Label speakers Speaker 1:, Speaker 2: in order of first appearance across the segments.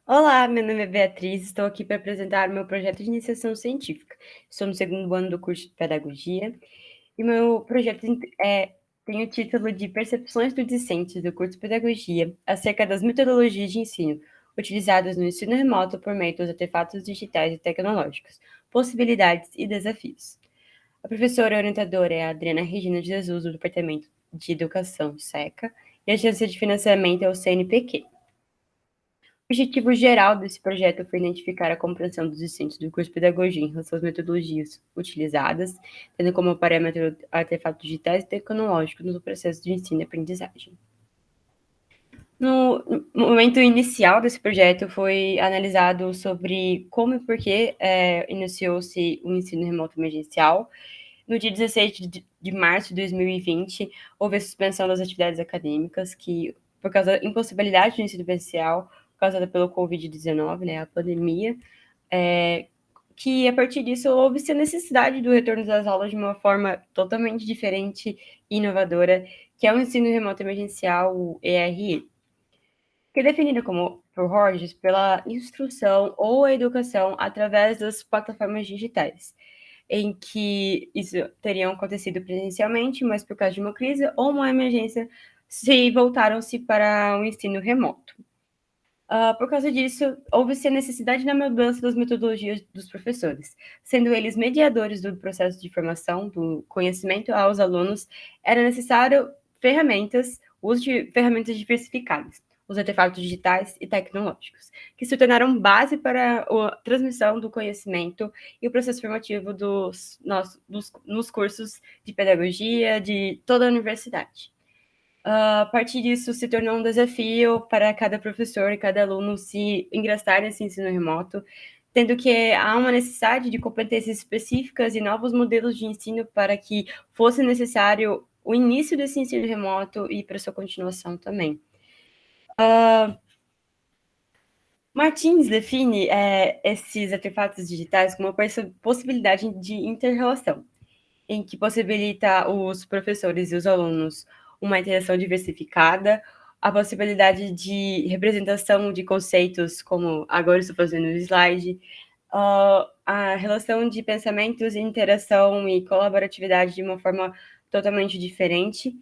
Speaker 1: Olá, meu nome é Beatriz, estou aqui para apresentar o meu projeto de iniciação científica. Estou no segundo ano do curso de Pedagogia e meu projeto tem o título de Percepções dos Discentes do curso de Pedagogia acerca das metodologias de ensino utilizadas no ensino remoto por meio dos artefatos digitais e tecnológicos, possibilidades e desafios. A professora orientadora é a Adriana Regina de Jesus, do Departamento de Educação SECA, e a agência de financiamento é o CNPq. O objetivo geral desse projeto foi identificar a compreensão dos discentes do curso de pedagogia em relação às metodologias utilizadas, tendo como parâmetro artefatos digitais e tecnológicos no processo de ensino e aprendizagem. No momento inicial desse projeto foi analisado sobre como e por que iniciou-se o ensino remoto emergencial. No dia 16 de março de 2020, houve a suspensão das atividades acadêmicas, que, por causa da impossibilidade do ensino presencial, causada pelo Covid-19, né, a pandemia, que a partir disso houve-se a necessidade do retorno das aulas de uma forma totalmente diferente e inovadora, que é o ensino remoto emergencial, o ERE, que é definido como, por Rogers, pela instrução ou a educação através das plataformas digitais, em que isso teriam acontecido presencialmente, mas por causa de uma crise ou uma emergência, se voltaram-se para o ensino remoto. Por causa disso, houve-se a necessidade da mudança das metodologias dos professores, sendo eles mediadores do processo de formação do conhecimento aos alunos, era necessário o uso de ferramentas diversificadas, os artefatos digitais e tecnológicos, que se tornaram base para a transmissão do conhecimento e o processo formativo nos cursos de pedagogia de toda a universidade. A partir disso, se tornou um desafio para cada professor e cada aluno se ingressar nesse ensino remoto, tendo que há uma necessidade de competências específicas e novos modelos de ensino para que fosse necessário o início desse ensino remoto e para sua continuação também. Martins define esses artefatos digitais como uma possibilidade de inter-relação, em que possibilita os professores e os alunos uma interação diversificada, a possibilidade de representação de conceitos, como agora estou fazendo no slide, a relação de pensamentos, interação e colaboratividade de uma forma totalmente diferente,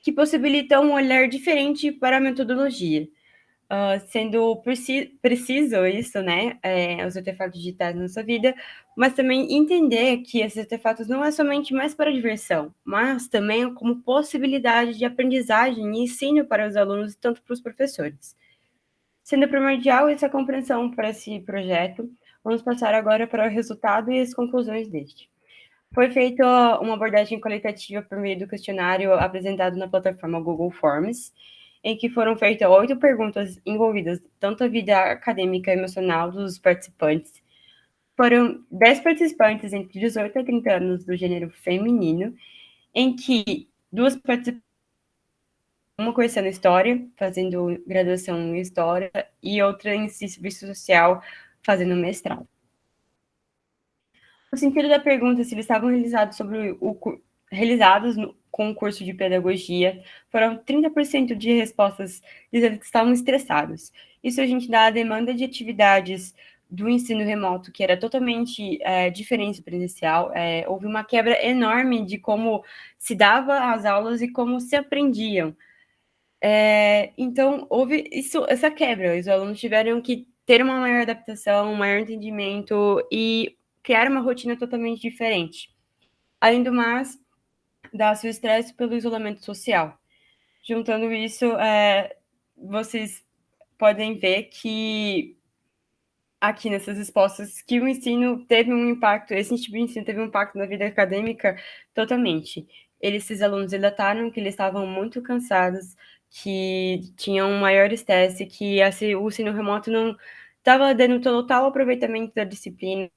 Speaker 1: que possibilita um olhar diferente para a metodologia. Sendo preciso isso, né, os artefatos digitais na nossa vida, mas também entender que esses artefatos não é somente mais para diversão, mas também como possibilidade de aprendizagem e ensino para os alunos, tanto para os professores. Sendo primordial essa compreensão para esse projeto, vamos passar agora para o resultado e as conclusões deste. Foi feita uma abordagem qualitativa por meio do questionário apresentado na plataforma Google Forms, em que foram feitas 8 perguntas envolvidas tanto a vida acadêmica e emocional dos participantes. Foram 10 participantes entre 18 a 30 anos do gênero feminino, em que 2 participantes, uma cursando História, fazendo graduação em História, e outra em Serviço Social, fazendo mestrado. O sentido da pergunta, se eles estavam realizados com o curso de pedagogia, foram 30% de respostas dizendo que estavam estressados. Isso a gente dá a demanda de atividades do ensino remoto, que era totalmente diferente do presencial. Houve uma quebra enorme de como se dava as aulas e como se aprendiam. Então, houve essa quebra. Os alunos tiveram que ter uma maior adaptação, um maior entendimento e criar uma rotina totalmente diferente. Além do mais, dá-se o estresse pelo isolamento social. Juntando isso, vocês podem ver que aqui nessas respostas que o ensino teve um impacto, esse tipo de ensino teve um impacto na vida acadêmica totalmente. Esses alunos relataram que eles estavam muito cansados, que tinham um maior estresse, que o ensino remoto não estava dando total aproveitamento da disciplina,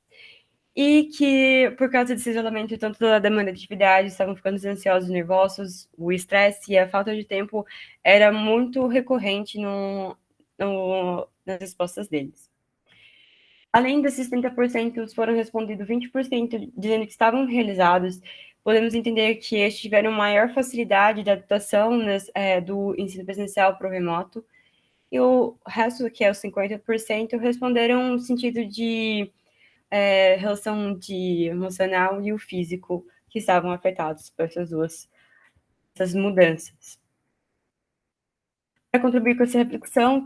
Speaker 1: e que, por causa desse isolamento, tanto da demanda de atividade, estavam ficando ansiosos, nervosos, o estresse e a falta de tempo era muito recorrente nas respostas deles. Além desses 30%, foram respondidos 20% dizendo que estavam realizados. Podemos entender que estes tiveram maior facilidade de adaptação do ensino presencial para o remoto. e o resto, que é os 50%, responderam no sentido de relação de emocional e o físico, que estavam afetados por essas mudanças. Para contribuir com essa reflexão,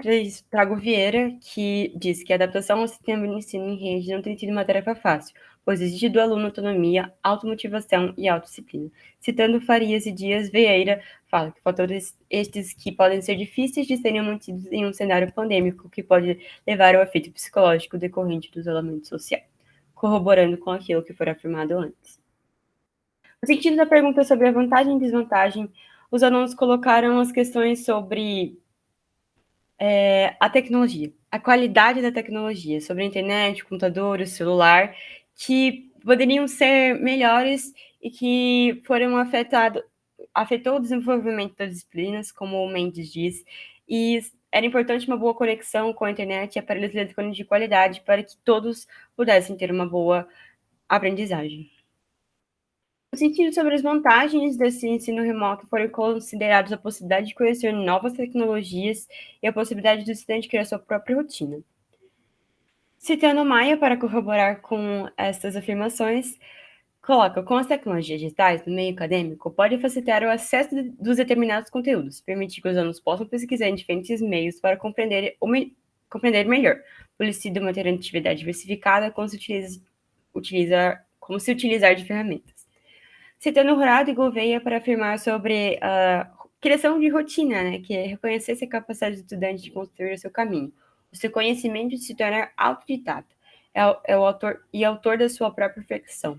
Speaker 1: trago Vieira, que diz que a adaptação ao sistema de ensino em rede não tem sido uma tarefa fácil, pois exige do aluno autonomia, automotivação e autodisciplina. Citando Farias e Dias, Vieira fala que fatores estes que podem ser difíceis de serem mantidos em um cenário pandêmico que pode levar ao efeito psicológico decorrente do isolamento social, corroborando com aquilo que foi afirmado antes. No sentido da pergunta sobre a vantagem e desvantagem, os alunos colocaram as questões sobre a tecnologia, a qualidade da tecnologia, sobre a internet, o computador, o celular, que poderiam ser melhores e que foram afetou o desenvolvimento das disciplinas, como o Mendes diz, e era importante uma boa conexão com a internet e aparelhos eletrônicos de qualidade para que todos pudessem ter uma boa aprendizagem. No sentido sobre as vantagens desse ensino remoto, foram considerados a possibilidade de conhecer novas tecnologias e a possibilidade do estudante criar sua própria rotina. Citando Maia para corroborar com estas afirmações, coloca, com as tecnologias digitais no meio acadêmico, pode facilitar o acesso dos determinados conteúdos, permitir que os alunos possam pesquisar em diferentes meios para compreender melhor, por sido uma atividade diversificada, como se utilizar de ferramentas. Citando Rurado e Gouveia para afirmar sobre a criação de rotina, né, que é reconhecer essa capacidade do estudante de construir o seu caminho, o seu conhecimento de se tornar autodidata, é o autor da sua própria reflexão.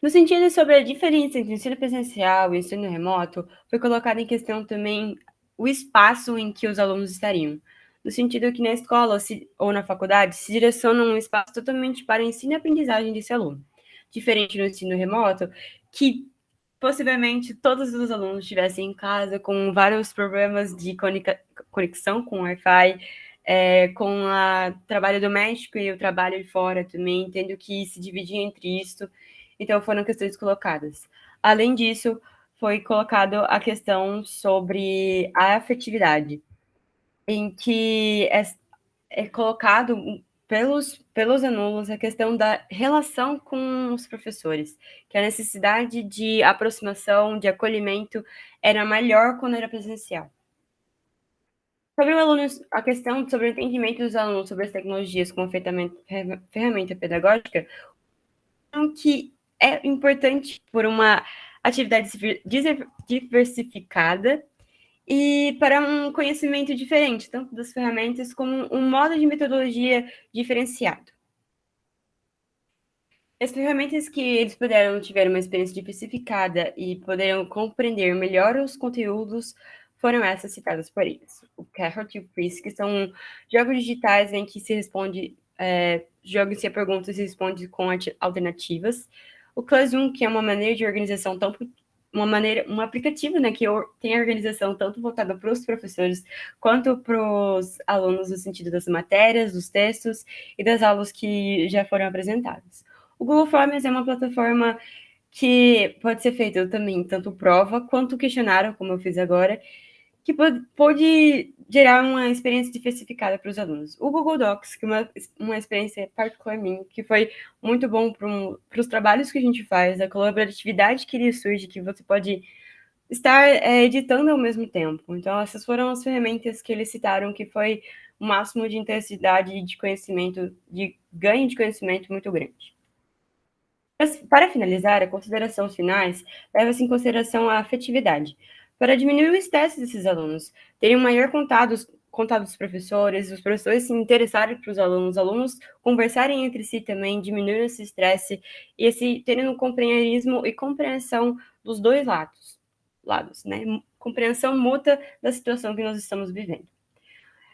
Speaker 1: No sentido sobre a diferença entre ensino presencial e ensino remoto, foi colocado em questão também o espaço em que os alunos estariam. No sentido que na escola ou na faculdade se direciona um espaço totalmente para ensino e aprendizagem desse aluno. Diferente do ensino remoto, que possivelmente todos os alunos estivessem em casa com vários problemas de conexão com o Wi-Fi, com o trabalho doméstico e o trabalho de fora também, tendo que se dividir entre isso. Então, foram questões colocadas. Além disso, foi colocado a questão sobre a afetividade, em que é colocado pelos alunos a questão da relação com os professores, que a necessidade de aproximação, de acolhimento, era maior quando era presencial. Sobre o aluno, a questão sobre o entendimento dos alunos sobre as tecnologias como ferramenta pedagógica, que é importante por uma atividade diversificada e para um conhecimento diferente, tanto das ferramentas como um modo de metodologia diferenciado. As ferramentas que eles tiveram uma experiência diversificada e puderam compreender melhor os conteúdos foram essas citadas por eles. O Kahoot e o Quiz, que são jogos digitais em que se responde, joga-se a perguntas e se responde com alternativas. O Classroom, que é uma maneira de organização um aplicativo, né, que tem a organização tanto voltada para os professores quanto para os alunos no sentido das matérias, dos textos e das aulas que já foram apresentadas. O Google Forms é uma plataforma que pode ser feita também tanto prova quanto questionário, como eu fiz agora, que pode gerar uma experiência diversificada para os alunos. O Google Docs, que é uma experiência particular minha, que foi muito bom para os trabalhos que a gente faz, a colaboratividade que ele surge, que você pode estar editando ao mesmo tempo. Então, essas foram as ferramentas que eles citaram, que foi o máximo de intensidade de conhecimento, de ganho de conhecimento muito grande. Para finalizar, a considerações finais leva-se em consideração a afetividade. Para diminuir o estresse desses alunos, terem um maior contato dos professores, os professores se interessarem para os alunos conversarem entre si também, diminuir esse estresse e terem um companheirismo e compreensão dos dois lados, né? Compreensão mútua da situação que nós estamos vivendo.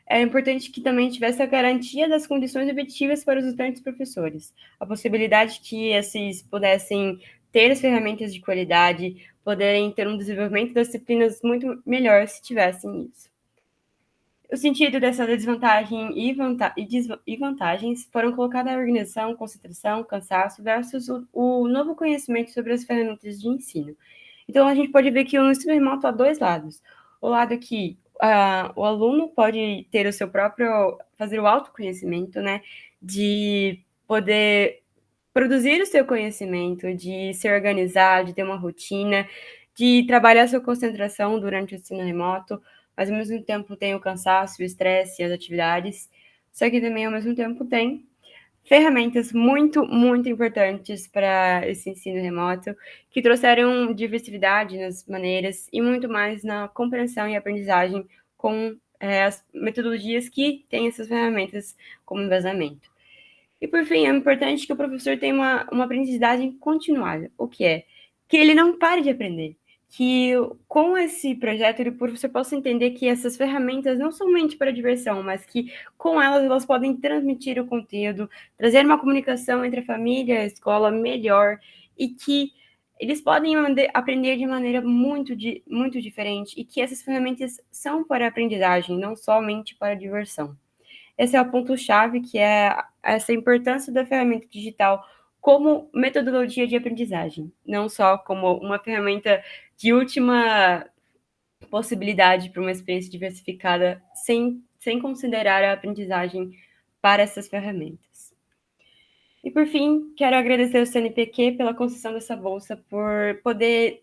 Speaker 1: É importante que também tivesse a garantia das condições objetivas para os estudantes e professores, a possibilidade que esses pudessem ter as ferramentas de qualidade, poderem ter um desenvolvimento das disciplinas muito melhor se tivessem isso. O sentido dessa desvantagem e vantagens foram colocadas a organização, concentração, cansaço versus o novo conhecimento sobre as ferramentas de ensino. Então, a gente pode ver que o ensino remoto há dois lados. O lado que o aluno pode ter o seu próprio, fazer o autoconhecimento, né, de poder produzir o seu conhecimento, de se organizar, de ter uma rotina, de trabalhar sua concentração durante o ensino remoto, mas ao mesmo tempo tem o cansaço, o estresse e as atividades, só que também ao mesmo tempo tem ferramentas muito, muito importantes para esse ensino remoto, que trouxeram diversidade nas maneiras e muito mais na compreensão e aprendizagem com as metodologias que têm essas ferramentas como embasamento. E por fim, é importante que o professor tenha uma aprendizagem continuada, o que é? Que ele não pare de aprender, que com esse projeto o professor possa entender que essas ferramentas não somente para diversão, mas que com elas, elas podem transmitir o conteúdo, trazer uma comunicação entre a família e a escola melhor, e que eles podem aprender de maneira muito diferente, e que essas ferramentas são para aprendizagem, não somente para diversão. Esse é o ponto-chave, que é essa importância da ferramenta digital como metodologia de aprendizagem, não só como uma ferramenta de última possibilidade para uma experiência diversificada, sem considerar a aprendizagem para essas ferramentas. E por fim, quero agradecer ao CNPq pela concessão dessa bolsa, por poder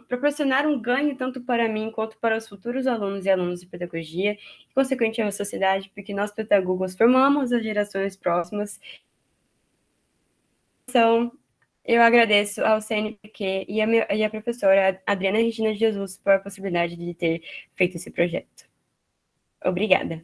Speaker 1: proporcionar um ganho tanto para mim quanto para os futuros alunos e alunas de pedagogia, e consequentemente a sociedade, porque nós pedagogos formamos as gerações próximas. Então, eu agradeço ao CNPq e a professora Adriana Regina de Jesus por a possibilidade de ter feito esse projeto. Obrigada.